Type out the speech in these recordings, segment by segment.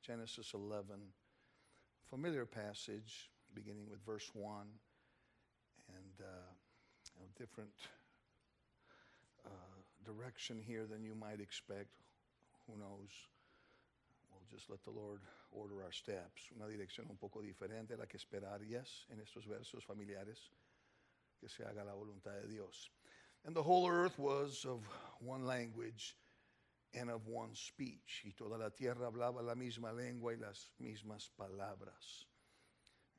Genesis 11, familiar passage beginning with verse 1, and different direction here than you might expect. Who knows? We'll just let the Lord order our steps. Una dirección un poco diferente a la que esperarías en estos versos familiares. Que se haga la voluntad de Dios. And the whole earth was of one language and of one speech. Y toda la tierra hablaba la misma lengua y las mismas palabras.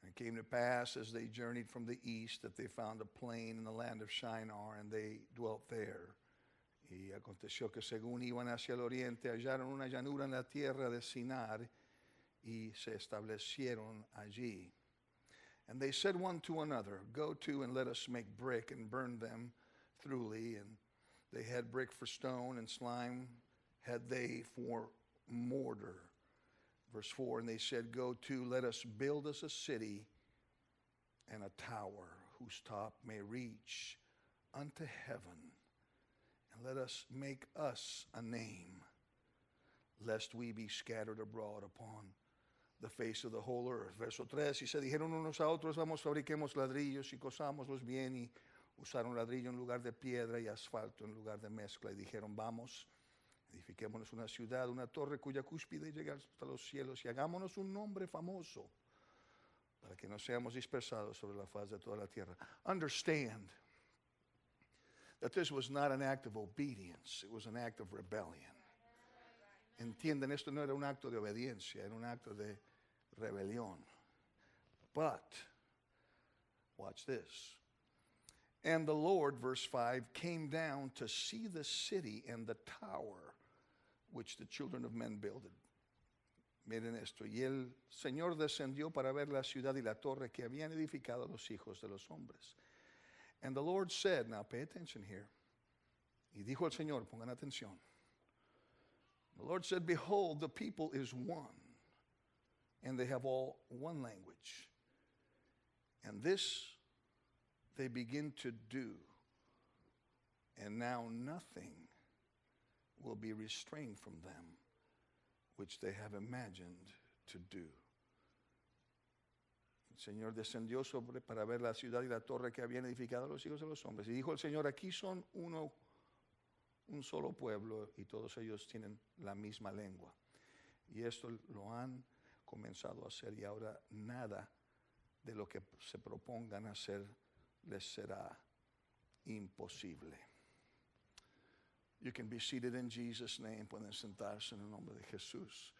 And it came to pass as they journeyed from the east that they found a plain in the land of Shinar, and they dwelt there. Y aconteció que según iban hacia el oriente, hallaron una llanura en la tierra de Sinar y se establecieron allí. And they said one to another, Go to and let us make brick and burn them thoroughly. And they had brick for stone, and slime had they for mortar. Verse 4, and they said, Go to, let us build us a city and a tower whose top may reach unto heaven. And let us make us a name, lest we be scattered abroad upon the face of the whole earth. Verso 3, y se dijeron unos a otros, vamos, fabriquemos ladrillos y cosámoslos bien, y usaron ladrillo en lugar de piedra y asfalto en lugar de mezcla, y dijeron, vamos, edifiquémonos una ciudad, una torre cuya cúspide llegue hasta los cielos, y hagámonos un nombre famoso, para que no seamos dispersados sobre la faz de toda la tierra. Understand that this was not an act of obedience, it was an act of rebellion. Entienden, esto no era un acto de obediencia, era un acto de rebelión. But, watch this. And the Lord, verse 5, came down to see the city and the tower which the children of men builded. Miren esto. Y el Señor descendió para ver la ciudad y la torre que habían edificado los hijos de los hombres. And the Lord said, now pay attention here. Y dijo el Señor, pongan atención. The Lord said, behold, the people is one, and they have all one language. And this they begin to do, and now nothing will be restrained from them, which they have imagined to do. El Señor descendió para ver la ciudad y la torre que habían edificado los hijos de los hombres. Y dijo el Señor, aquí son un solo pueblo, y todos ellos tienen la misma lengua. Y esto lo han comenzado a hacer, y ahora nada de lo que se propongan hacer les será imposible. You can be seated in Jesus' name. Pueden sentarse en el nombre de Jesús.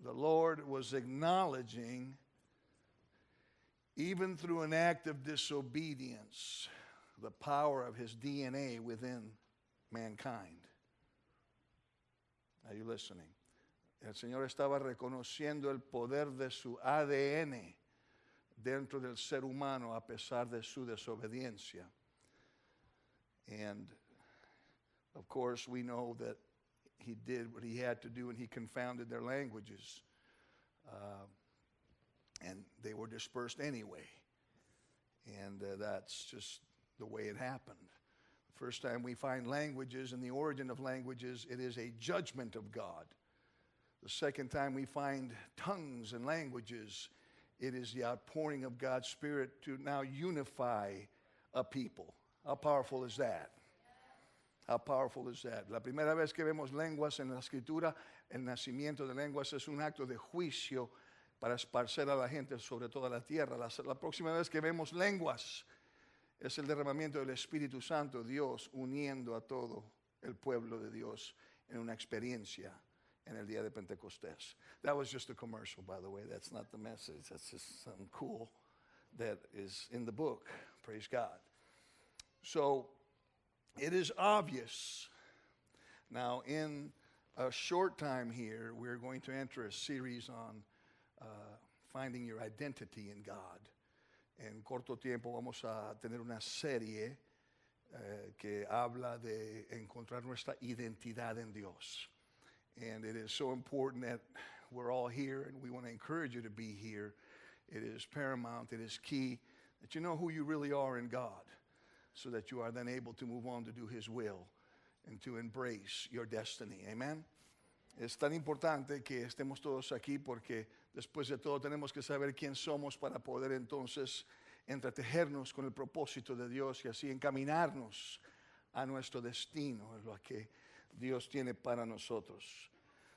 The Lord was acknowledging, even through an act of disobedience, the power of his DNA within mankind. Are you listening? El Señor estaba reconociendo el poder de su ADN dentro del ser humano a pesar de su desobediencia. And of course we know that he did what he had to do, and he confounded their languages. And they were dispersed anyway. And that's just the way it happened. The first time we find languages and the origin of languages, it is a judgment of God. The second time we find tongues and languages, it is the outpouring of God's Spirit to now unify a people. How powerful is that? How powerful is that? La primera vez que vemos lenguas en la Escritura, el nacimiento de lenguas es un acto de juicio para esparcer a la gente sobre toda la tierra. La próxima vez que vemos lenguas es el derramamiento del Espíritu Santo, Dios uniendo a todo el pueblo de Dios en una experiencia en el día de Pentecostés. That was just a commercial, by the way. That's not the message. That's just something cool that is in the book. Praise God. So, it is obvious. Now, in a short time here, we're going to enter a series on finding your identity in God. En corto tiempo vamos a tener una serie que habla de encontrar nuestra identidad en Dios. And it is so important that we're all here, and we want to encourage you to be here. It is paramount, it is key that you know who you really are in God, so that you are then able to move on to do his will and to embrace your destiny. Amen? Es tan importante que estemos todos aquí porque después de todo tenemos que saber quién somos para poder entonces entretejernos con el propósito de Dios y así encaminarnos a nuestro destino, lo que Dios tiene para nosotros.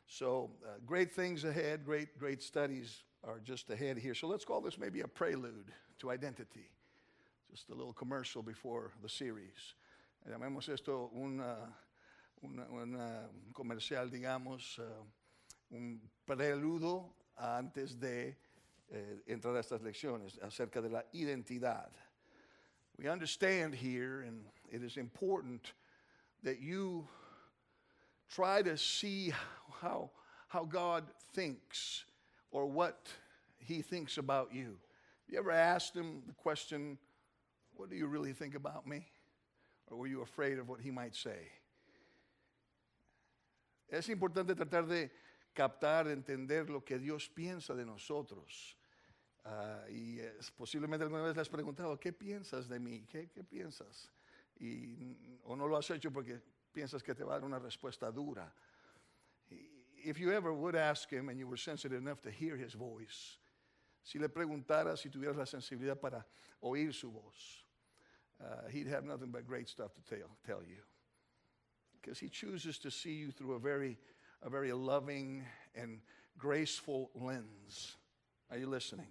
So great things ahead, great studies are just ahead here. So let's call this maybe a prelude to identity. Just a little commercial before the series. Llamemos esto un comercial, digamos, un preludio antes de entrar a estas lecciones acerca de la identidad. We understand here, and it is important that you try to see how God thinks or what he thinks about you. You ever asked him the question, what do you really think about me? Or were you afraid of what he might say? Es importante tratar de captar, entender lo que Dios piensa de nosotros. Posiblemente alguna vez le has preguntado, ¿qué piensas de mí? ¿Qué piensas? O no lo has hecho porque piensas que te va a dar una respuesta dura. If you ever would ask him and you were sensitive enough to hear his voice, si le preguntaras, si tuvieras la sensibilidad para oír su voz, he'd have nothing but great stuff to tell you. Because he chooses to see you through a very loving and graceful lens. Are you listening?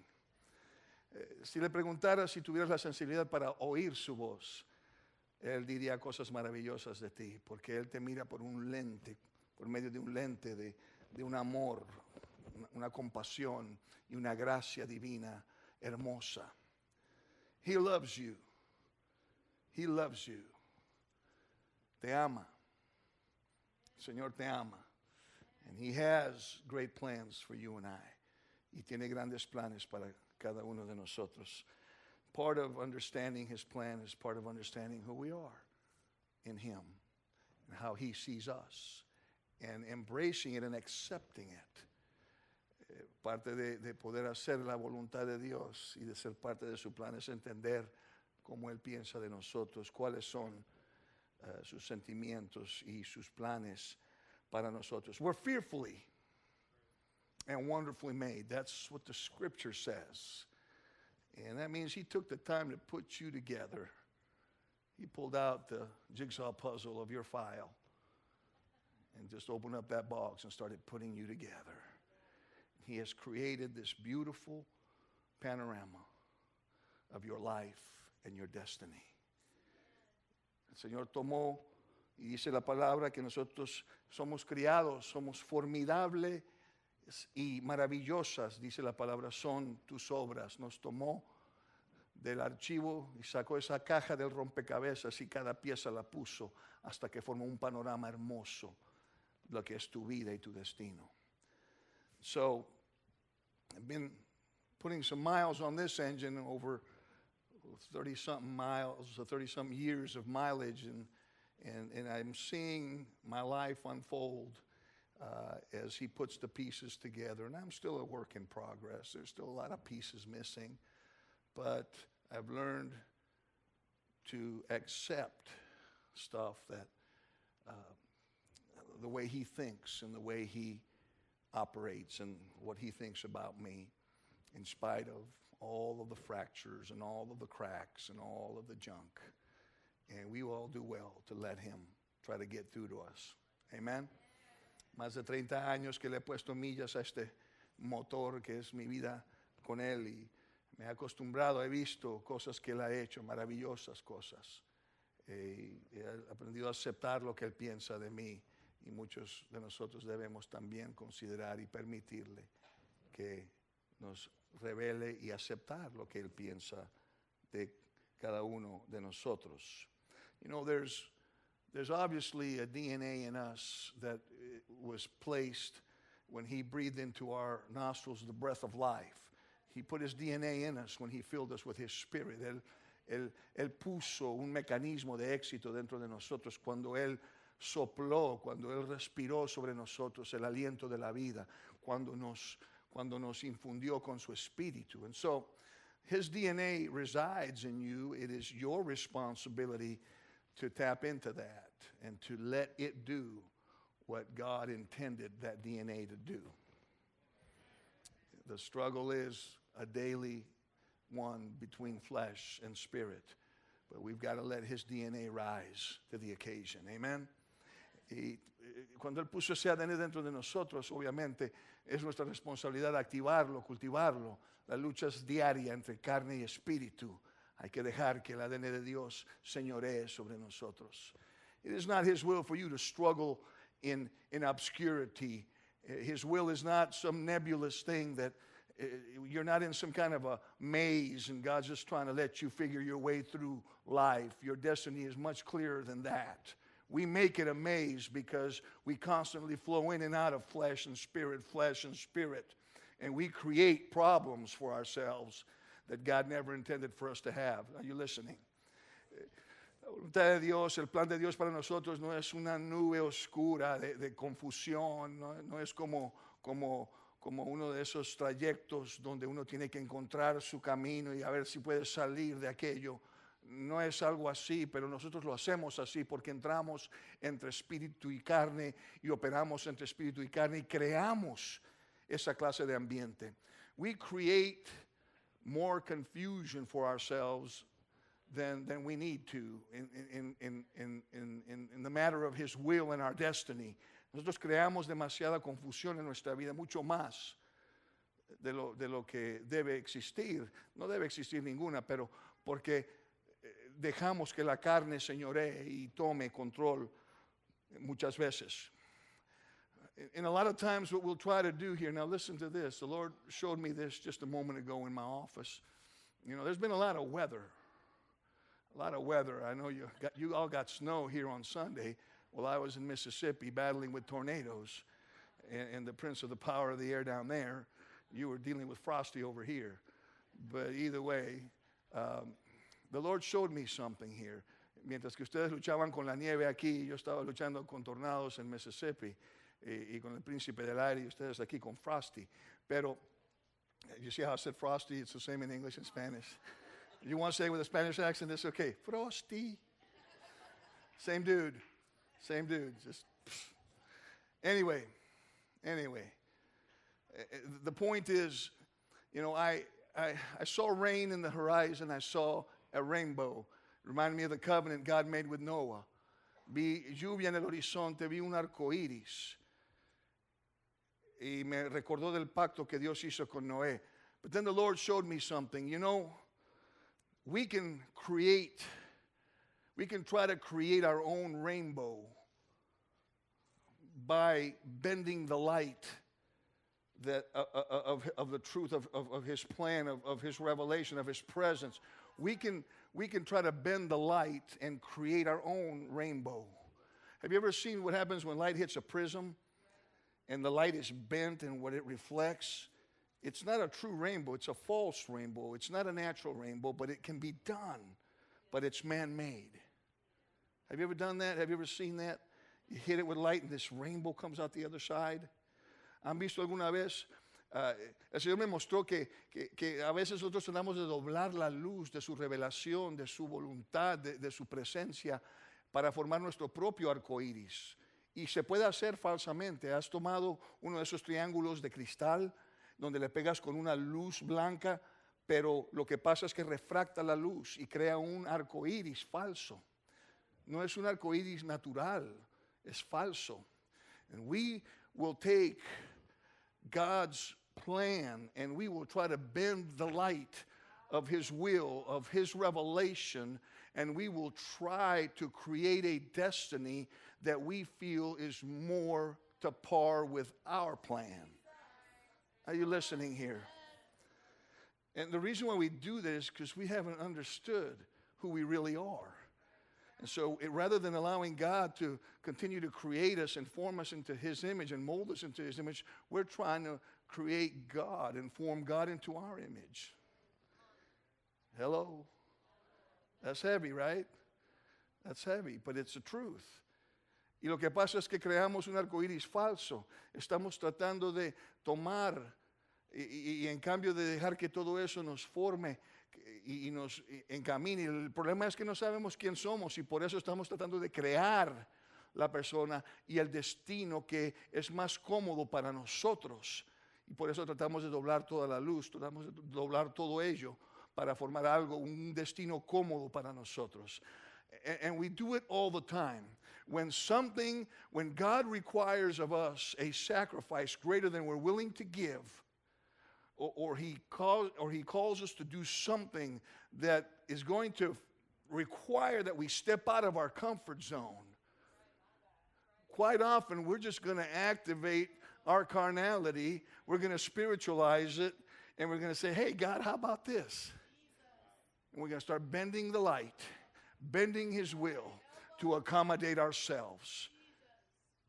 Si le preguntaras si tuvieras la sensibilidad para oír su voz, él diría cosas maravillosas de ti, porque él te mira por un lente, por medio de un lente de un amor, una compasión y una gracia divina hermosa. He loves you. He loves you. Te ama. El Señor te ama. And he has great plans for you and I. Y tiene grandes planes para cada uno de nosotros. Part of understanding his plan is part of understanding who we are in him and how he sees us and embracing it and accepting it. Parte de poder hacer la voluntad de Dios y de ser parte de su plan es entender cómo él piensa de nosotros, cuáles son sus sentimientos y sus planes para nosotros. We're fearfully and wonderfully made. That's what the scripture says. And that means he took the time to put you together. He pulled out the jigsaw puzzle of your file and just opened up that box and started putting you together. He has created this beautiful panorama of your life and your destiny. El Señor tomó y dice la palabra que nosotros somos criados, somos formidables y maravillosas, dice la palabra, son tus obras. Nos tomó del archivo y sacó esa caja del rompecabezas y cada pieza la puso hasta que formó un panorama hermoso de lo que es tu vida y tu destino. So, I've been putting some miles on this engine over 30-something miles, 30-something years of mileage, and I'm seeing my life unfold as he puts the pieces together. And I'm still a work in progress. There's still a lot of pieces missing. But I've learned to accept stuff that the way he thinks and the way he operates and what he thinks about me, in spite of all of the fractures and all of the cracks and all of the junk. And we will all do well to let him try to get through to us. Amen. Más de 30 años que le he puesto millas a este motor que es mi vida con él y me he acostumbrado, he visto cosas que él ha hecho, maravillosas cosas. He aprendido a aceptar lo que él piensa de mí y muchos de nosotros debemos también considerar y permitirle que nos revele y aceptar lo que él piensa de cada uno de nosotros. You know, there's obviously a DNA in us that was placed when he breathed into our nostrils the breath of life. He put his DNA in us when he filled us with his spirit. Él puso un mecanismo de éxito dentro de nosotros cuando él sopló, cuando él respiró sobre nosotros el aliento de la vida, cuando nos infundió con su espíritu. And so his DNA resides in you. It is your responsibility to tap into that and to let it do what God intended that DNA to do. The struggle is a daily one between flesh and spirit. But we've got to let his DNA rise to the occasion. Amen. Y cuando él puso ese ADN dentro de nosotros, obviamente es nuestra responsabilidad activarlo, cultivarlo. La lucha es diaria entre carne y espíritu. Hay que dejar que el ADN de Dios señoree sobre nosotros. It is not his will for you to struggle in obscurity. His will is not some nebulous thing that you're not in some kind of a maze and God's just trying to let you figure your way through life. Your destiny is much clearer than that. We make it a maze because we constantly flow in and out of flesh and spirit. And we create problems for ourselves that God never intended for us to have. Are you listening? La voluntad de Dios, el plan de Dios para nosotros no es una nube oscura de confusión, no es como uno de esos trayectos donde uno tiene que encontrar su camino y a ver si puede salir de aquello. No es algo así, pero nosotros lo hacemos así porque entramos entre espíritu y carne y operamos entre espíritu y carne y creamos esa clase de ambiente. We create more confusion for ourselves than we need to in the matter of his will and our destiny. Nosotros creamos demasiada confusión en nuestra vida, mucho más de lo que debe existir. No debe existir ninguna, pero porque dejamos que la carne señoree y tome control muchas veces. And a lot of times what we'll try to do here, now listen to this. The Lord showed me this just a moment ago in my office. You know, there's been a lot of weather. I know you all got snow here on Sunday. Well, I was in Mississippi battling with tornadoes and the prince of the power of the air down there. You were dealing with Frosty over here. But either way, the Lord showed me something here. Mientras que ustedes luchaban con la nieve aquí, yo estaba luchando con tornados en Mississippi y con el príncipe del aire y ustedes aquí con Frosty. Pero, you see how I said Frosty? It's the same in English and Spanish. You want to say it with a Spanish accent? It's okay. Frosty. Same dude. Just anyway. The point is, you know, I saw rain in the horizon. I saw a rainbow. Reminded me of the covenant God made with Noah. Vi lluvia en el horizonte, vi un arco iris. Y me recordó del pacto que Dios hizo con Noé. But then the Lord showed me something. You know, we can try to create our own rainbow by bending the light that of the truth of his plan, of his revelation, of his presence. We can try to bend the light and create our own rainbow. Have you ever seen what happens when light hits a prism and the light is bent and what it reflects? It's not a true rainbow, it's a false rainbow. It's not a natural rainbow, but it can be done. But it's man-made. Have you ever done that? Have you ever seen that? You hit it with light and this rainbow comes out the other side. ¿Han visto alguna vez? El Señor me mostró que a veces nosotros tratamos de doblar la luz de su revelación, de su voluntad, de su presencia para formar nuestro propio arco iris. Y se puede hacer falsamente. Has tomado uno de esos triángulos de cristal donde le pegas con una luz blanca, pero lo que pasa es que refracta la luz y crea un arco iris falso. No es un arco iris natural, es falso. And we will take God's plan and we will try to bend the light of his will, of his revelation, and we will try to create a destiny that we feel is more to par with our plan. Are you listening here? And the reason why we do this is because we haven't understood who we really are. And so rather than allowing God to continue to create us and form us into his image and mold us into his image, we're trying to create God and form God into our image. Hello? That's heavy, right? That's heavy, but it's the truth. Y lo que pasa es que creamos un arco iris falso. Estamos tratando de tomar y en cambio de dejar que todo eso nos forme y nos encamine. El problema es que no sabemos quién somos y por eso estamos tratando de crear la persona y el destino que es más cómodo para nosotros. Y por eso tratamos de doblar toda la luz, tratamos de doblar todo ello para formar algo, un destino cómodo para nosotros. And we do it all the time. When God requires of us a sacrifice greater than we're willing to give, or he calls us to do something that is going to require that we step out of our comfort zone, quite often we're just going to activate our carnality, we're going to spiritualize it, and we're going to say, hey, God, how about this? And we're going to start bending the light, bending his will to accommodate ourselves.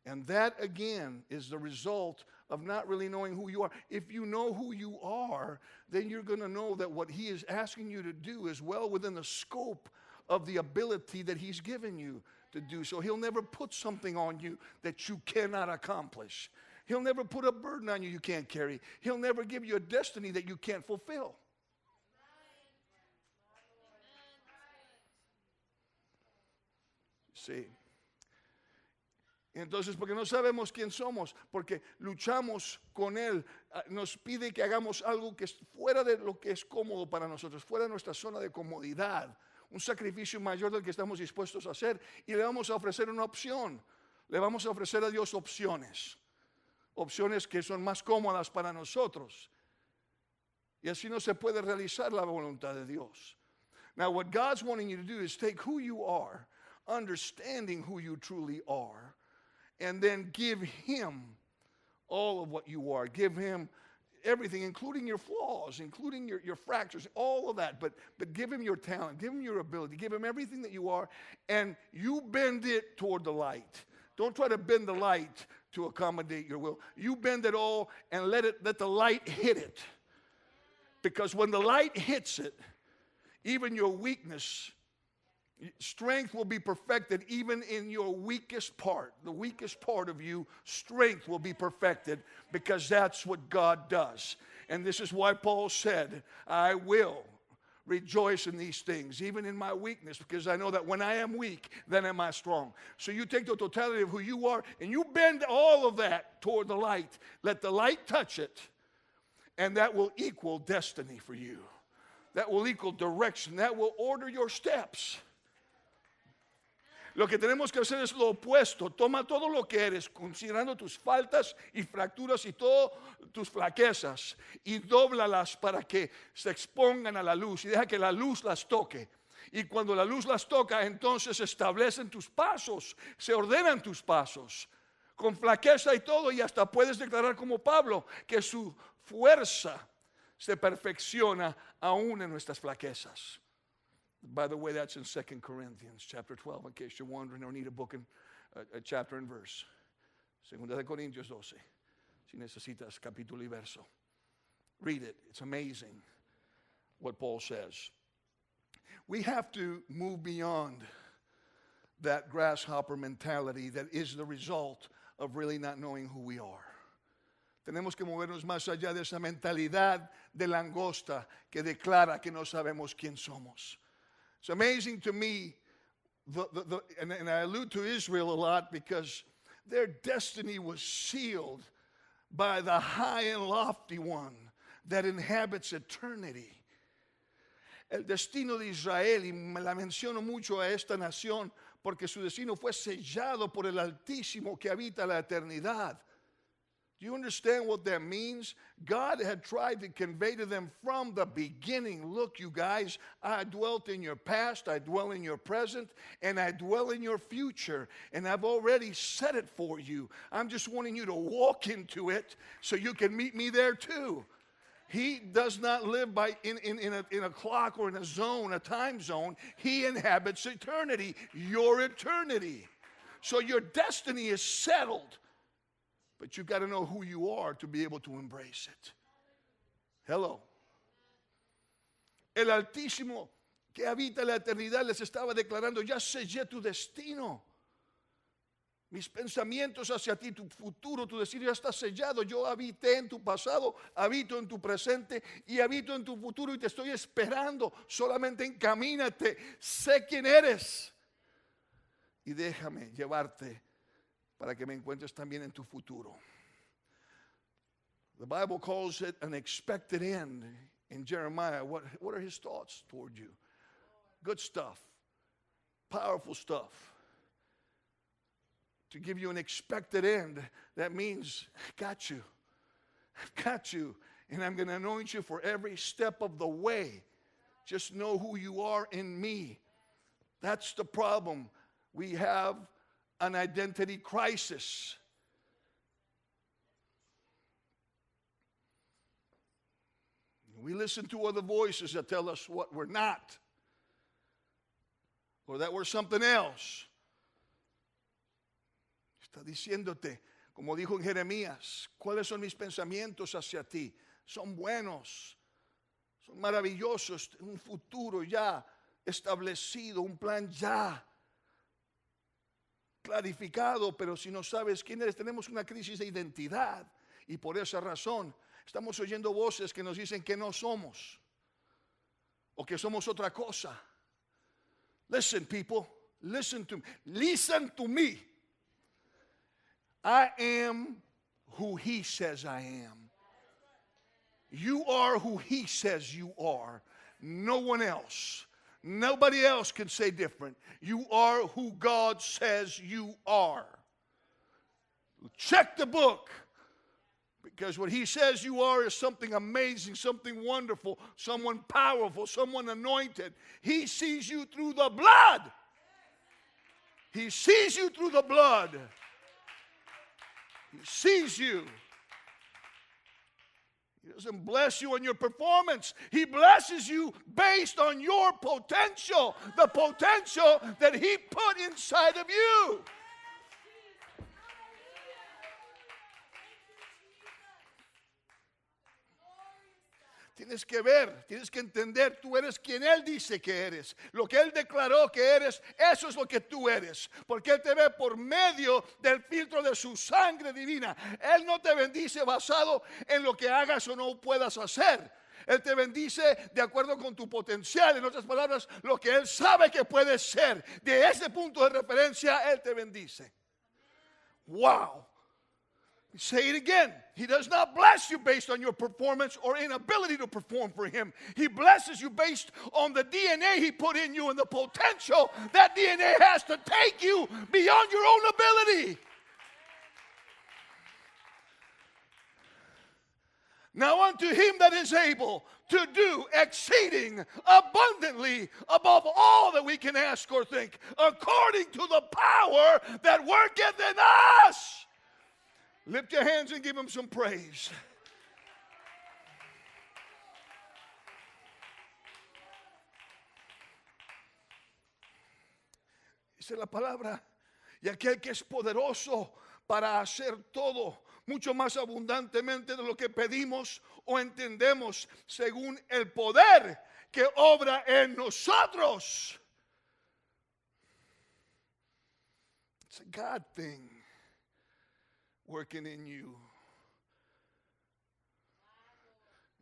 And that, again, is the result of not really knowing who you are. If you know who you are, then you're going to know that what he is asking you to do is well within the scope of the ability that he's given you to do. So he'll never put something on you that you cannot accomplish. He'll never put a burden on you you can't carry. He'll never give you a destiny that you can't fulfill. Sí. Entonces, porque no sabemos quién somos, porque luchamos con él, nos pide que hagamos algo que es fuera de lo que es cómodo para nosotros, fuera de nuestra zona de comodidad, un sacrificio mayor del que estamos dispuestos a hacer, y le vamos a ofrecer una opción, le vamos a ofrecer a Dios opciones que son más cómodas para nosotros, y así no se puede realizar la voluntad de Dios. Now, what God's wanting you to do is take who you are, understanding who you truly are, and then give him all of what you are. Give him everything, including your flaws, including your fractures, all of that. But give him your talent, give him your ability, give him everything that you are, and you bend it toward the light. Don't try to bend the light to accommodate your will. You bend it all and let the light hit it. Because when the light hits it, even your weakness, strength will be perfected even in your weakest part. The weakest part of you, strength will be perfected because that's what God does. And this is why Paul said, I will rejoice in these things, even in my weakness, because I know that when I am weak, then am I strong. So you take the totality of who you are and you bend all of that toward the light. Let the light touch it, and that will equal destiny for you. That will equal direction. That will order your steps. Lo que tenemos que hacer es lo opuesto. Toma todo lo que eres, considerando tus faltas y fracturas y todas tus flaquezas, y dóblalas para que se expongan a la luz y deja que la luz las toque. Y cuando la luz las toca, entonces se establecen tus pasos, se ordenan tus pasos, con flaqueza y todo, y hasta puedes declarar como Pablo que su fuerza se perfecciona aún en nuestras flaquezas. By the way, that's in 2 Corinthians chapter 12, in case you're wondering or need a book and a chapter and verse. Segunda de Corintios 12, si necesitas capítulo y verso. Read it. It's amazing what Paul says. We have to move beyond that grasshopper mentality that is the result of really not knowing who we are. Tenemos que movernos más allá de esa mentalidad de langosta que declara que no sabemos quién somos. It's amazing to me, and I allude to Israel a lot because their destiny was sealed by the high and lofty one that inhabits eternity. El destino de Israel, y me la menciono mucho a esta nación, porque su destino fue sellado por el Altísimo que habita la eternidad. Do you understand what that means? God had tried to convey to them from the beginning, look, you guys, I dwelt in your past, I dwell in your present, and I dwell in your future, and I've already set it for you. I'm just wanting you to walk into it so you can meet me there too. He does not live in a clock or in a zone, a time zone. He inhabits eternity, your eternity. So your destiny is settled. But you've got to know who you are to be able to embrace it. Hello. El Altísimo que habita la eternidad les estaba declarando, ya sellé tu destino. Mis pensamientos hacia ti, tu futuro, tu destino ya está sellado. Yo habité en tu pasado, habito en tu presente y habito en tu futuro y te estoy esperando. Solamente encamínate, sé quién eres y déjame llevarte para que me encuentres también en tu futuro. The Bible calls it an expected end in Jeremiah. What are his thoughts toward you? Good stuff, powerful stuff. To give you an expected end, that means I've got you, and I'm going to anoint you for every step of the way. Just know who you are in me. That's the problem. We have an identity crisis. We listen to other voices that tell us what we're not, or that we're something else. Está diciéndote, como dijo en Jeremías, ¿cuáles son mis pensamientos hacia ti? Son buenos, son maravillosos, un futuro ya establecido, un plan ya clarificado, pero si no sabes quién eres, tenemos una crisis de identidad y por esa razón estamos oyendo voces que nos dicen que no somos o que somos otra cosa. Listen, people, listen to me. I am who he says I am. You are who he says you are. No one else. Nobody else can say different. You are who God says you are. Check the book. Because what he says you are is something amazing, something wonderful, someone powerful, someone anointed. He sees you through the blood. He sees you through the blood. He sees you. He doesn't bless you on your performance. He blesses you based on your potential, the potential that he put inside of you. Tienes que ver, tienes que entender, tú eres quien Él dice que eres. Lo que Él declaró que eres, eso es lo que tú eres. Porque Él te ve por medio del filtro de su sangre divina. Él no te bendice basado en lo que hagas o no puedas hacer. Él te bendice de acuerdo con tu potencial. En otras palabras, lo que Él sabe que puedes ser. De ese punto de referencia, Él te bendice. Wow. Say it again. He does not bless you based on your performance or inability to perform for him. He blesses you based on the DNA he put in you and the potential that DNA has to take you beyond your own ability. Now unto him that is able to do exceeding abundantly above all that we can ask or think, according to the power that worketh in us. Lift your hands and give him some praise. Dice la palabra, y aquel que es poderoso para hacer todo, mucho más abundantemente de lo que pedimos o entendemos, según el poder que obra en nosotros. It's a God thing. Working in you.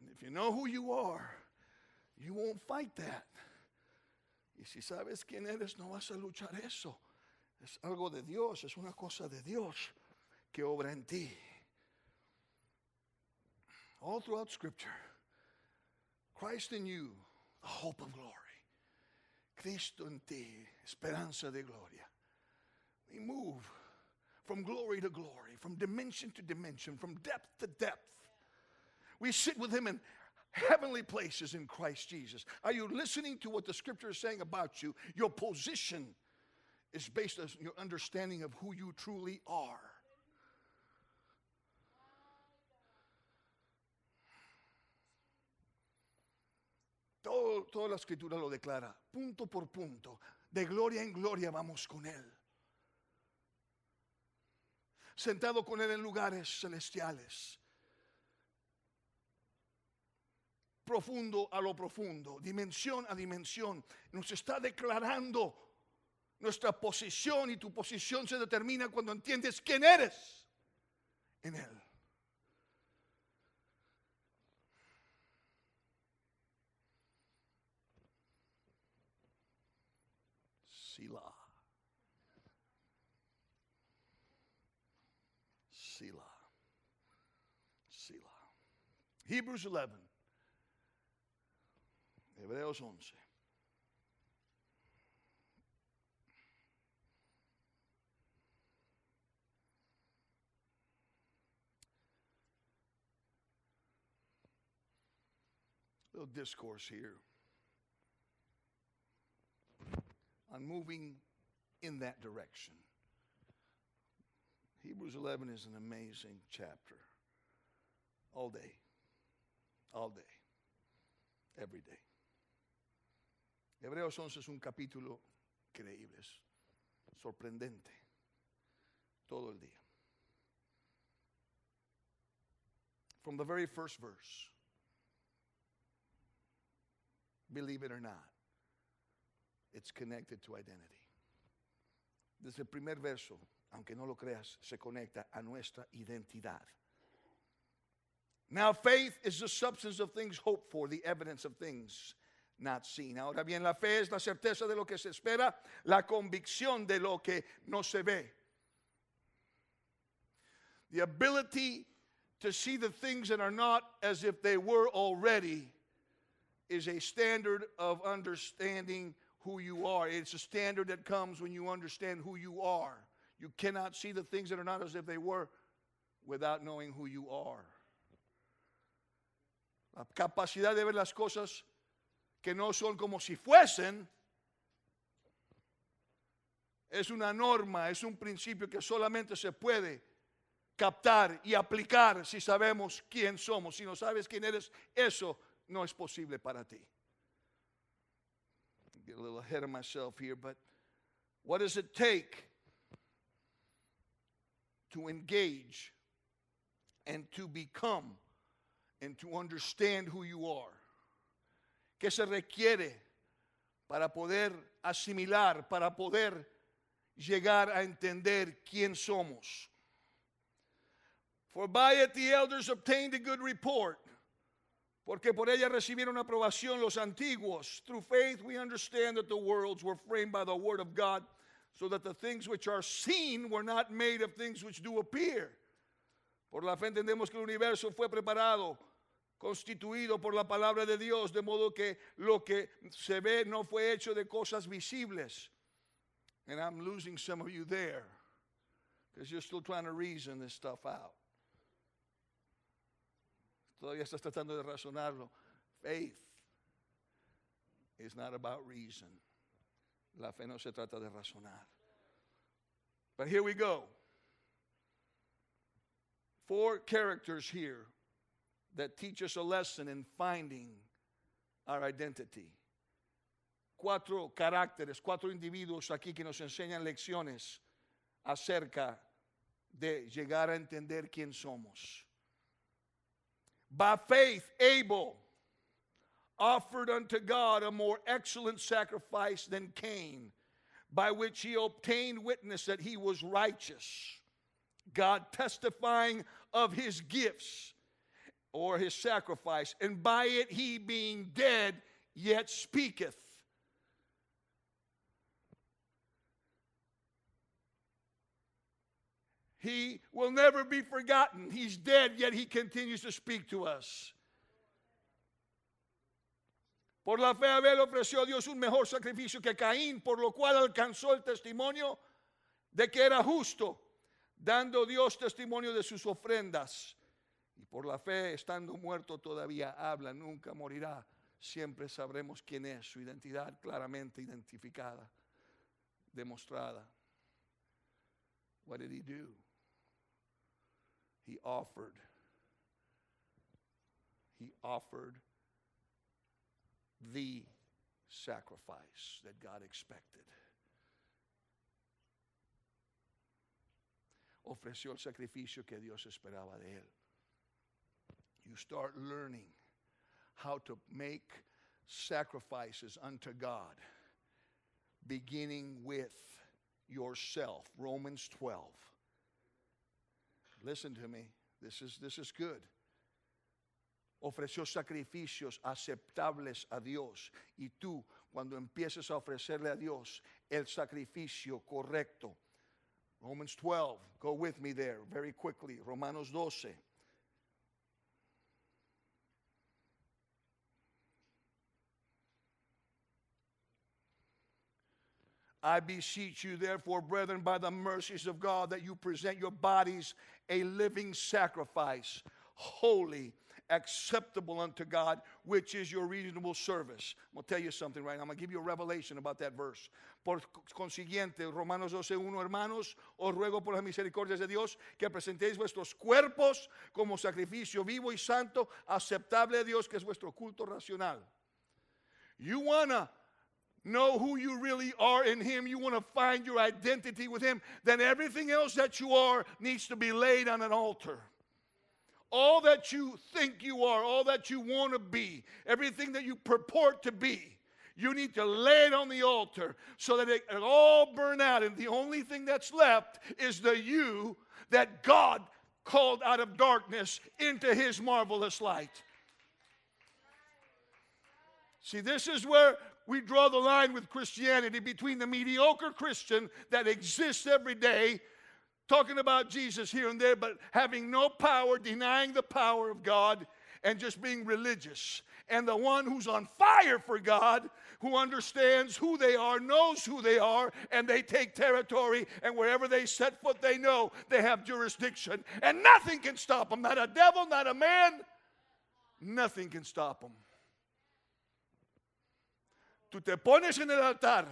And if you know who you are, you won't fight that. Y si sabes quién eres, no vas a luchar eso. Es algo de Dios, es una cosa de Dios que obra en ti. All throughout Scripture, Christ in you, the hope of glory. Cristo en ti, esperanza de gloria. We move from glory to glory, from dimension to dimension, from depth to depth. We sit with him in heavenly places in Christ Jesus. Are you listening to what the Scripture is saying about you? Your position is based on your understanding of who you truly are. Toda la Escritura lo declara, punto por punto. De gloria en gloria vamos con él. Sentado con él en lugares celestiales. Profundo a lo profundo, dimensión a dimensión. Nos está declarando nuestra posición, y tu posición se determina cuando entiendes quién eres en él. Selah. Selah. Selah. Hebrews 11. Hebreos 11. Little discourse here on moving in that direction. Hebrews 11 is an amazing chapter. All day. All day. Every day. Hebreos 11 es un capítulo increíble, es sorprendente. Todo el día. From the very first verse. Believe it or not, it's connected to identity. Desde el primer verso, aunque no lo creas, se conecta a nuestra identidad. Now faith is the substance of things hoped for, the evidence of things not seen. Ahora bien, la fe es la certeza de lo que se espera, la convicción de lo que no se ve. The ability to see the things that are not as if they were already is a standard of understanding who you are. It's a standard that comes when you understand who you are. You cannot see the things that are not as if they were without knowing who you are. La capacidad de ver las cosas que no son como si fuesen es una norma, es un principio que solamente se puede captar y aplicar si sabemos quién somos. Si no sabes quién eres, eso no es posible para ti. Get a little ahead of myself here, but what does it take to engage and to become and to understand who you are? ¿Qué se requiere para poder asimilar, para poder llegar a entender quién somos? For by it the elders obtained a good report. Porque por ella recibieron aprobación los antiguos. Through faith we understand that the worlds were framed by the word of God, so that the things which are seen were not made of things which do appear. Por la fe entendemos que el universo fue preparado, constituido por la palabra de Dios, de modo que lo que se ve no fue hecho de cosas visibles. And I'm losing some of you there, because you're still trying to reason this stuff out. Todavía estás tratando de razonarlo. Faith is not about reason. La fe no se trata de razonar. But here we go. 4 characters here that teach us a lesson in finding our identity. 4 caracteres, 4 individuos aquí que nos enseñan lecciones acerca de llegar a entender quién somos. By faith, Abel offered unto God a more excellent sacrifice than Cain, by which he obtained witness that he was righteous, God testifying of his gifts or his sacrifice, and by it he being dead yet speaketh. He will never be forgotten. He's dead, yet he continues to speak to us. Por la fe Abel ofreció a Dios un mejor sacrificio que Caín, por lo cual alcanzó el testimonio de que era justo, dando Dios testimonio de sus ofrendas. Y por la fe, estando muerto, todavía habla, nunca morirá. Siempre sabremos quién es, su identidad claramente identificada, demostrada. What did he do? He offered the sacrifice that God expected. Ofreció el sacrificio que Dios esperaba de él. You start learning how to make sacrifices unto God, beginning with yourself. Romans 12. Listen to me. This is good. Ofreció sacrificios aceptables a Dios. Y tú, cuando empieces a ofrecerle a Dios el sacrificio correcto, Romans 12. Go with me there very quickly. Romanos 12. I beseech you, therefore, brethren, by the mercies of God, that you present your bodies a living sacrifice, holy, acceptable unto God, which is your reasonable service. I'm going to tell you something right now. I'm going to give you a revelation about that verse. Por consiguiente, Romanos 12:1, hermanos, os ruego por las misericordias de Dios que presentéis vuestros cuerpos como sacrificio vivo y santo, aceptable a Dios, que es vuestro culto racional. You want to know who you really are in Him, you want to find your identity with Him, then everything else that you are needs to be laid on an altar. All that you think you are, all that you want to be, everything that you purport to be, you need to lay it on the altar so that it all burn out. And the only thing that's left is the you that God called out of darkness into His marvelous light. See, this is where we draw the line with Christianity, between the mediocre Christian that exists every day, talking about Jesus here and there, but having no power, denying the power of God, and just being religious. And the one who's on fire for God, who understands who they are, knows who they are, and they take territory, and wherever they set foot, they know they have jurisdiction. And nothing can stop them. Not a devil, not a man. Nothing can stop them. Tú te pones en el altar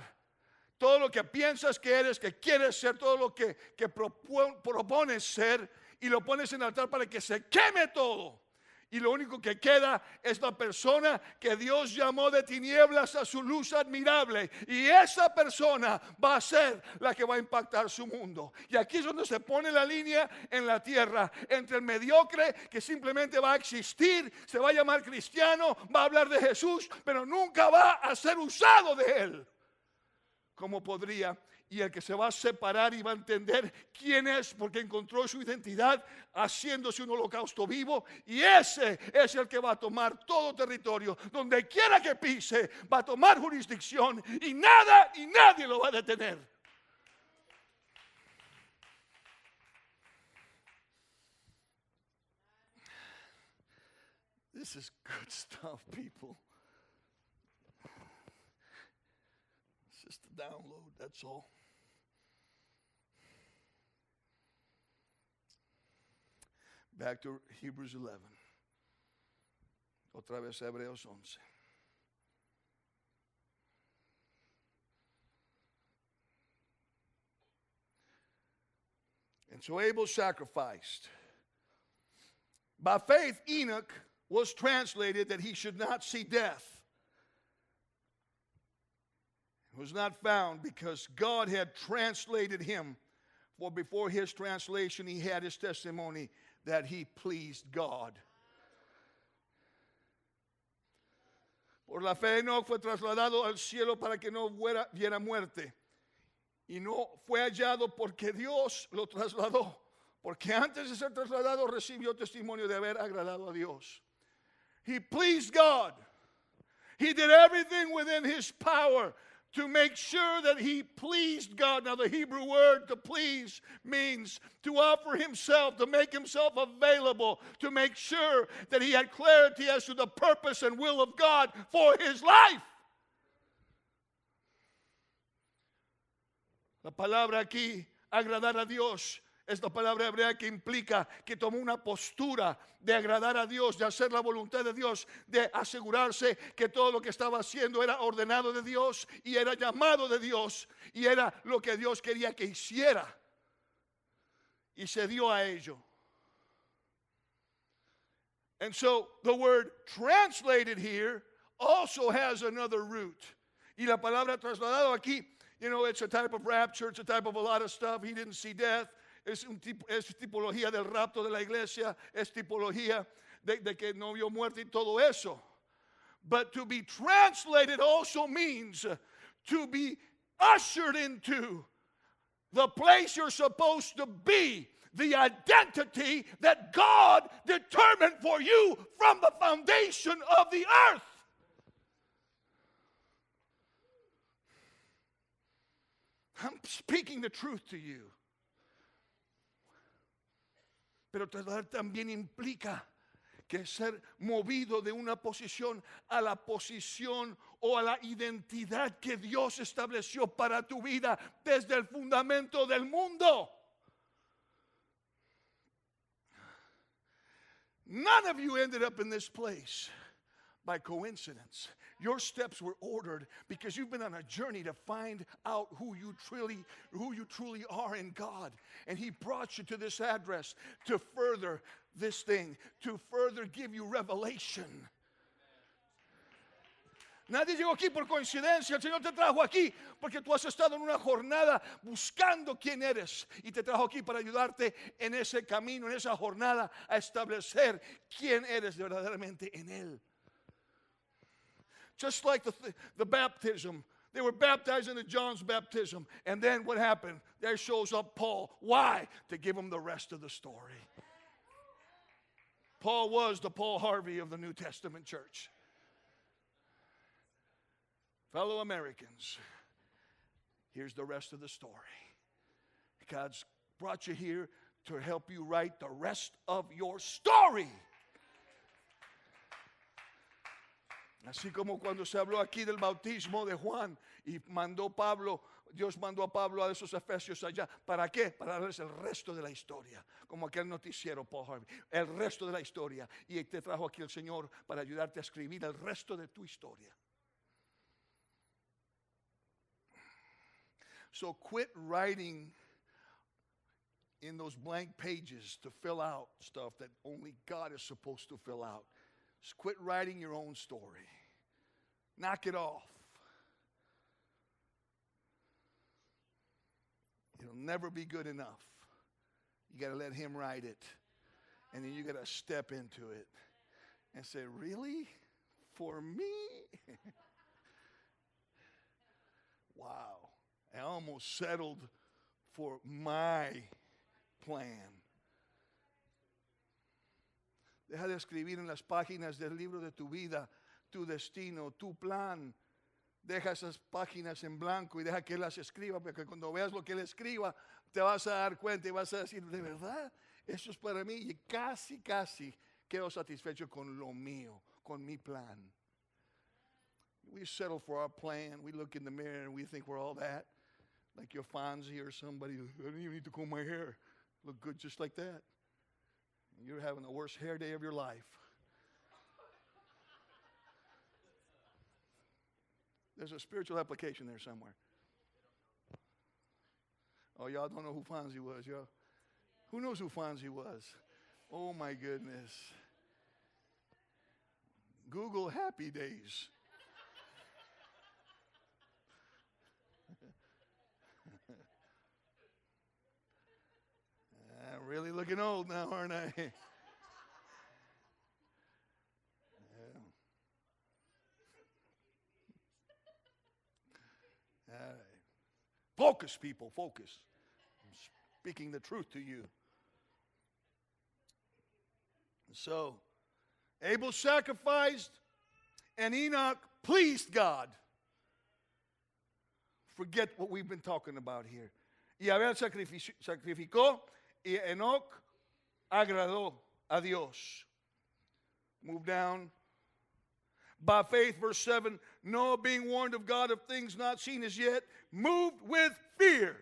todo lo que piensas que eres, que quieres ser, todo lo que propones ser, y lo pones en el altar para que se queme todo. Y lo único que queda es la persona que Dios llamó de tinieblas a su luz admirable. Y esa persona va a ser la que va a impactar su mundo. Y aquí es donde se pone la línea en la tierra entre el mediocre que simplemente va a existir, se va a llamar cristiano, va a hablar de Jesús, pero nunca va a ser usado de Él como podría. Y el que se va a separar y va a entender quién es, porque encontró su identidad haciéndose un holocausto vivo. Y ese es el que va a tomar todo territorio. Donde quiera que pise, va a tomar jurisdicción. Y nada y nadie lo va a detener. This is good stuff, people. It's just a download, that's all. Back to Hebrews 11. Otra vez Hebreos 11. And so Abel sacrificed. By faith, Enoch was translated that he should not see death. It was not found because God had translated him. For before his translation, he had his testimony that he pleased God. Por la fe Enoch fue trasladado al cielo para que no viera muerte. Y no fue hallado porque Dios lo trasladó. Porque antes de ser trasladado recibió testimonio de haber agradado a Dios. He pleased God. He did everything within his power to make sure that he pleased God. Now the Hebrew word to please means to offer himself, to make himself available, to make sure that he had clarity as to the purpose and will of God for his life. La palabra aquí, agradar a Dios, es la palabra hebrea que implica que tomó una postura de agradar a Dios, de hacer la voluntad de Dios, de asegurarse que todo lo que estaba haciendo era ordenado de Dios y era llamado de Dios y era lo que Dios quería que hiciera. Y se dio a ello. And so the word translated here also has another root. Y la palabra trasladado aquí, you know, it's a type of rapture, it's a type of a lot of stuff. He didn't see death. Es tipología del rapto de la iglesia, es tipología de que no vio muerte y todo eso. But to be translated also means to be ushered into the place you're supposed to be, the identity that God determined for you from the foundation of the earth. I'm speaking the truth to you. Pero trasladar también implica que ser movido de una posición a la posición o a la identidad que Dios estableció para tu vida desde el fundamento del mundo. None of you ended up in this place by coincidence. Your steps were ordered because you've been on a journey to find out who you truly are in God. And He brought you to this address to further this thing, to further give you revelation. Nadie llegó aquí por coincidencia. El Señor te trajo aquí porque tú has estado en una jornada buscando quién eres. Y te trajo aquí para ayudarte en ese camino, en esa jornada, a establecer quién eres verdaderamente en Él. Just like the baptism. They were baptized into John's baptism. And then what happened? There shows up Paul. Why? To give him the rest of the story. Paul was the Paul Harvey of the New Testament church. Fellow Americans, here's the rest of the story. God's brought you here to help you write the rest of your story. Así como cuando se habló aquí del bautismo de Juan y Dios mandó a Pablo a esos efesios allá. ¿Para qué? Para darles el resto de la historia. Como aquel noticiero, Paul Harvey. El resto de la historia. Y te trajo aquí el Señor para ayudarte a escribir el resto de tu historia. So quit writing in those blank pages to fill out stuff that only God is supposed to fill out. Just quit writing your own story. Knock it off. It'll never be good enough. You got to let Him write it. And then you got to step into it and say, really? For me? Wow. I almost settled for my plan. Deja de escribir en las páginas del libro de tu vida, tu destino, tu plan. Deja esas páginas en blanco y deja que Él las escriba, porque cuando veas lo que Él escriba, te vas a dar cuenta y vas a decir, de verdad, eso es para mí. Y casi quedo satisfecho con lo mío, con mi plan. We settle for our plan. We look in the mirror and we think we're all that. Like your Fonzie or somebody. I don't even need to comb my hair. Look good just like that. You're having the worst hair day of your life. There's a spiritual application there somewhere. Oh, y'all don't know who Fonzie was, y'all. Who knows who Fonzie was? Oh, my goodness. Google Happy Days. I'm really looking old now, aren't I? Yeah. All right. Focus, people, focus. I'm speaking the truth to you. So, Abel sacrificed, and Enoch pleased God. Forget what we've been talking about here. Y Abel sacrificó, y Enoch agradó a Dios. Move down. By faith, verse 7, Noah, being warned of God of things not seen as yet, moved with fear,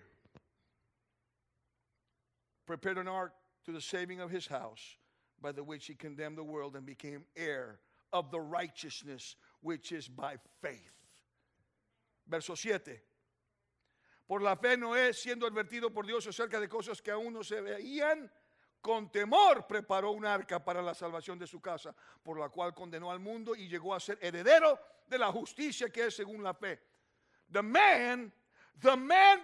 prepared an ark to the saving of his house, by the which he condemned the world and became heir of the righteousness which is by faith. Verso 7. Por la fe Noé, siendo advertido por Dios acerca de cosas que aún no se veían, con temor preparó un arca para la salvación de su casa, por la cual condenó al mundo y llegó a ser heredero de la justicia que es según la fe. The man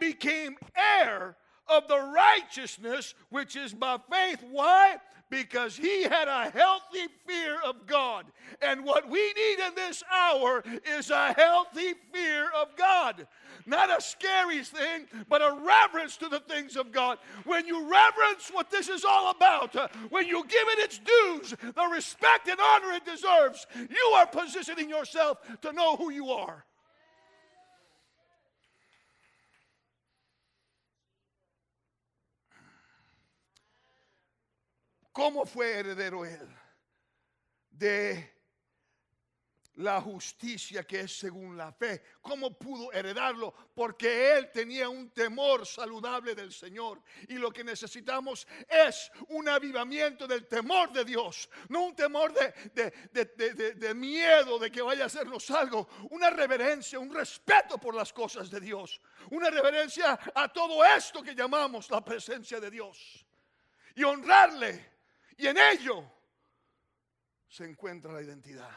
became heir of the righteousness which is by faith. Why? Because he had a healthy fear of God. And what we need in this hour is a healthy fear of God. Not a scary thing, but a reverence to the things of God. When you reverence what this is all about, when you give it its dues, the respect and honor it deserves, you are positioning yourself to know who you are. ¿Cómo fue heredero él? De la justicia que es según la fe. ¿Cómo pudo heredarlo? Porque él tenía un temor saludable del Señor. Y lo que necesitamos es un avivamiento del temor de Dios. No un temor de miedo de que vaya a hacernos algo. Una reverencia, un respeto por las cosas de Dios. Una reverencia a todo esto que llamamos la presencia de Dios. Y honrarle. Y en ello se encuentra la identidad.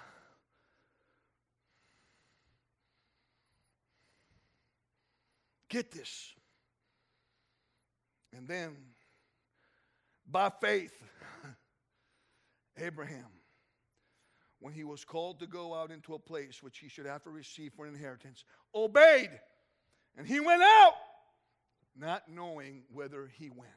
Get this. And then, by faith, Abraham, when he was called to go out into a place which he should have to receive for an inheritance, obeyed. And he went out, not knowing whither he went.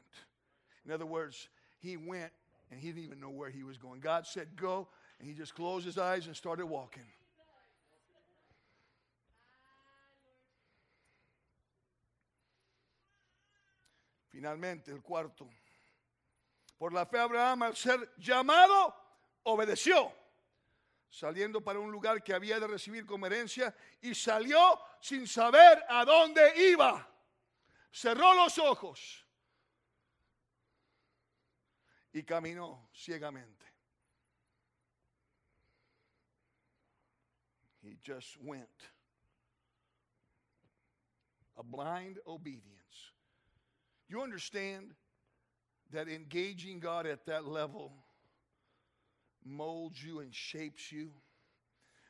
In other words, he went and he didn't even know where he was going. God said, go, and he just closed his eyes and started walking. Finalmente, el cuarto. Por la fe, Abraham, al ser llamado, obedeció, saliendo para un lugar que había de recibir como herencia, y salió sin saber a dónde iba. Cerró los ojos y caminó ciegamente. He just went. A blind obedience. You understand that engaging God at that level molds you and shapes you?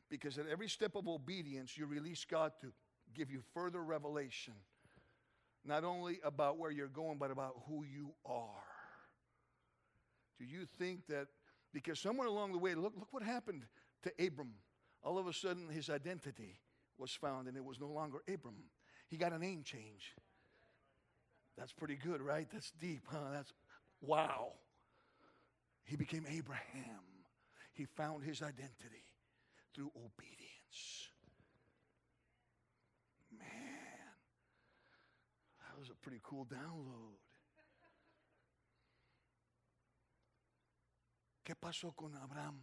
Because at every step of obedience, you release God to give you further revelation, not only about where you're going, but about who you are. Do you think that, because somewhere along the way, look what happened to Abram. All of a sudden, his identity was found, and it was no longer Abram. He got a name change. That's pretty good, right? That's deep, huh? That's wow. He became Abraham. He found his identity through obedience. Man, that was a pretty cool download. ¿Qué pasó con Abraham?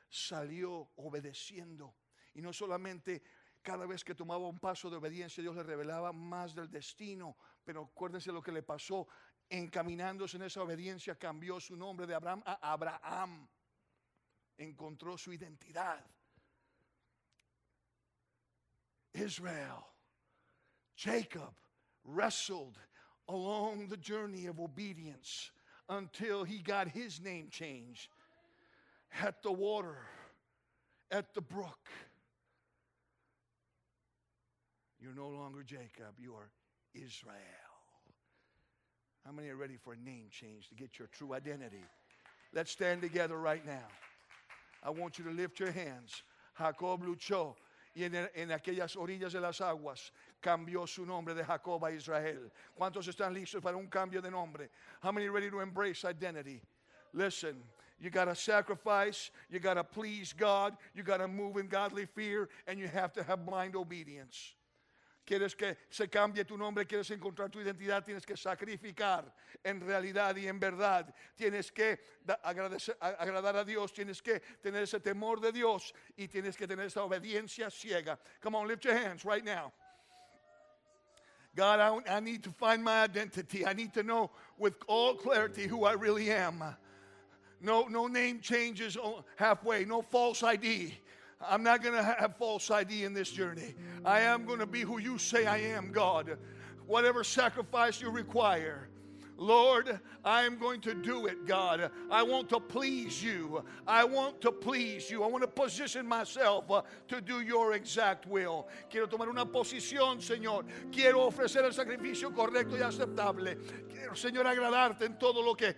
Salió obedeciendo. Y no solamente cada vez que tomaba un paso de obediencia, Dios le revelaba más del destino. Pero acuérdense lo que le pasó. Encaminándose en esa obediencia, cambió su nombre de Abraham a Abraham. Encontró su identidad. Israel, Jacob wrestled along the journey of obedience until he got his name changed. At the water, at the brook. You're no longer Jacob, you are Israel. How many are ready for a name change to get your true identity? Let's stand together right now. I want you to lift your hands. Jacob luchó y en aquellas orillas de las aguas cambió su nombre de Jacob a Israel. ¿Cuántos están listos para un cambio de nombre? How many are ready to embrace identity? Listen. You got to sacrifice, you got to please God, you got to move in godly fear, and you have to have blind obedience. Quieres que se cambie tu nombre, quieres encontrar tu identidad, tienes que sacrificar en realidad y en verdad. Tienes que agradar a Dios, tienes que tener ese temor de Dios y tienes que tener esa obediencia ciega. Come on, lift your hands right now. God, I need to find my identity. I need to know with all clarity who I really am. No name changes halfway. No false ID. I'm not going to have false ID in this journey. I am going to be who you say I am, God. Whatever sacrifice you require. Lord, I am going to do it, God. I want to please you. I want to please you. I want to position myself to do your exact will. Quiero tomar una posición, Señor. Quiero ofrecer el sacrificio correcto y aceptable. Quiero, Señor, agradarte en todo lo que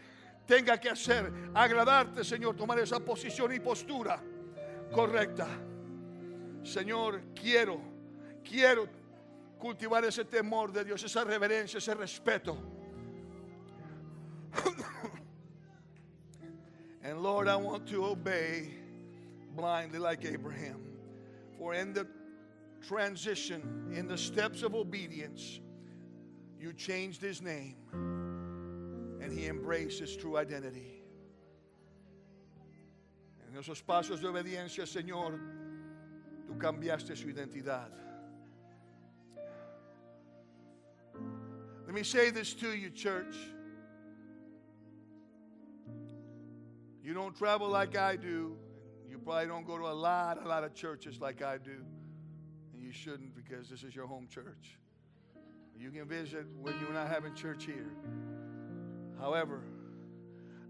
tenga que hacer, agradarte, Señor, tomar esa posición y postura correcta. Señor, quiero cultivar ese temor de Dios, esa reverencia, ese respeto. And Lord, I want to obey blindly like Abraham. For in the transition, in the steps of obedience, you changed his name. And he embraced his true identity. En esos pasos de obediencia, Señor, tú cambiaste su identidad. Let me say this to you, church. You don't travel like I do. You probably don't go to a lot of churches like I do. And you shouldn't, because this is your home church. You can visit when you're not having church here. However,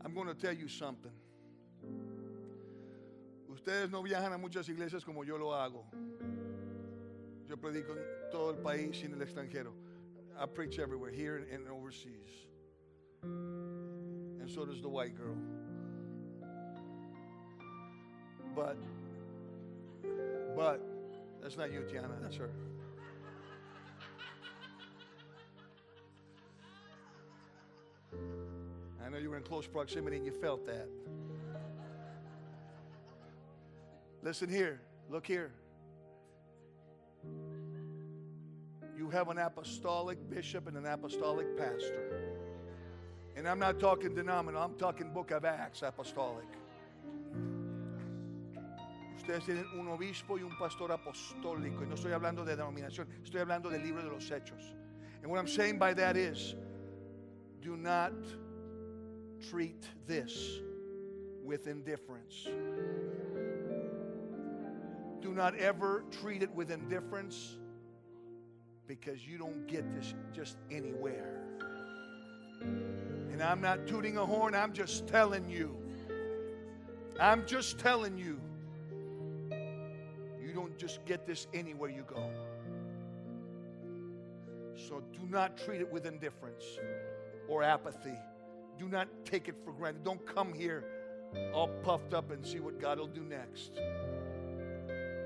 I'm going to tell you something. Ustedes no viajan a muchas iglesias como yo lo hago. Yo predico en todo el país y en el extranjero. I preach everywhere, here and overseas. And so does the white girl. But, that's not you, Tiana, that's her. I know you were in close proximity and you felt that. Listen here, look here. You have an apostolic bishop and an apostolic pastor. And I'm not talking denominational, I'm talking Book of Acts apostolic. Ustedes tienen un obispo y un pastor apostólico. Y no estoy hablando de denominación, estoy hablando del libro de los Hechos. And what I'm saying by that is, do not treat this with indifference. Do not ever treat it with indifference, because you don't get this just anywhere. And I'm not tooting a horn, I'm just telling you. I'm just telling you. You don't just get this anywhere you go. So do not treat it with indifference or apathy. Do not take it for granted. Don't come here all puffed up and see what God will do next.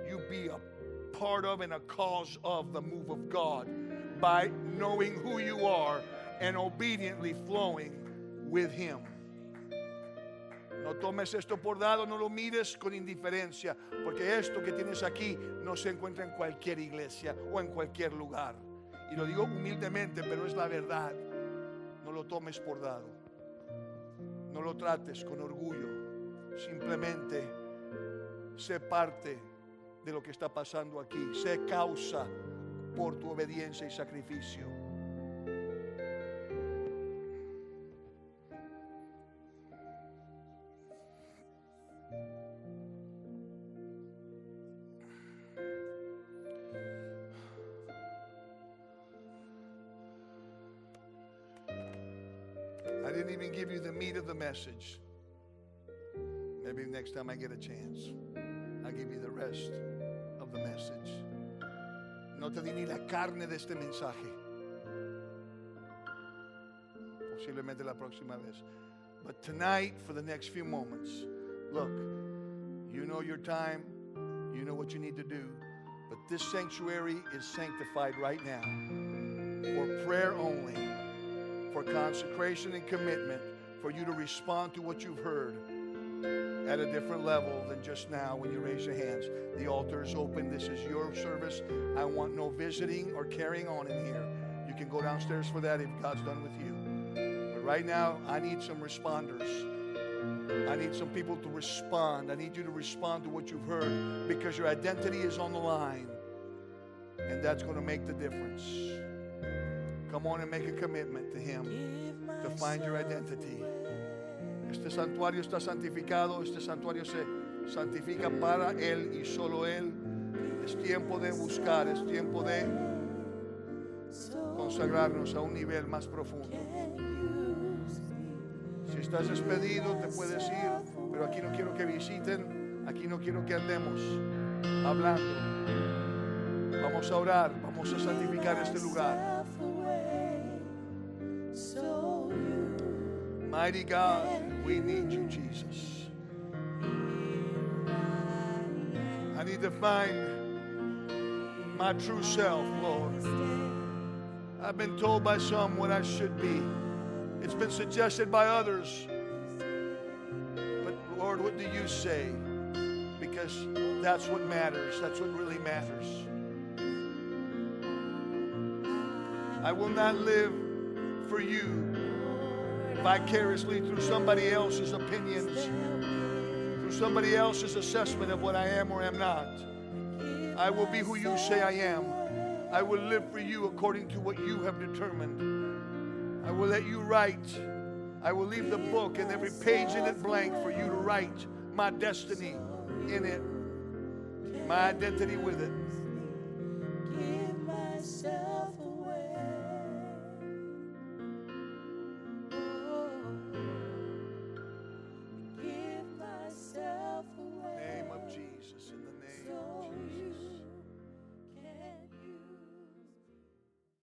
You be a part of and a cause of the move of God by knowing who you are and obediently flowing with Him. No tomes esto por dado, no lo mires con indiferencia, porque esto que tienes aquí no se encuentra en cualquier iglesia o en cualquier lugar. Y lo digo humildemente, pero es la verdad. No lo tomes por dado. No lo trates con orgullo. Simplemente sé parte de lo que está pasando aquí. Sé causa por tu obediencia y sacrificio. I didn't even give you the meat of the message. Maybe next time I get a chance, I'll give you the rest of the message. No te di ni la carne de este mensaje. Posiblemente la próxima vez. But tonight, for the next few moments, look, you know your time, you know what you need to do, but this sanctuary is sanctified right now for prayer only, for consecration and commitment, for you to respond to what you've heard at a different level than just now when you raise your hands. The altar is open. This is your service. I want no visiting or carrying on in here. You can go downstairs for that if God's done with you. But right now, I need some responders. I need some people to respond. I need you to respond to what you've heard, because your identity is on the line, and that's going to make the difference. Come on and make a commitment to Him to find your identity. Este santuario está santificado. Este santuario se santifica para Él y solo Él. Es tiempo de buscar, es tiempo de consagrarnos a un nivel más profundo. Si estás despedido, te puedes ir, pero aquí no quiero que visiten, aquí no quiero que andemos hablando. Vamos a orar, vamos a santificar este lugar. Mighty God, we need you, Jesus. I need to find my true self, Lord. I've been told by some what I should be. It's been suggested by others. But Lord, what do you say? Because that's what matters. That's what really matters. I will not live for you vicariously through somebody else's opinions, through through somebody else's assessment of what I am or am not. I will be who you say I am. I will live for you according to what you have determined. I will let you write. I will leave the book and every page in it blank for you to write my destiny in it, my identity with it.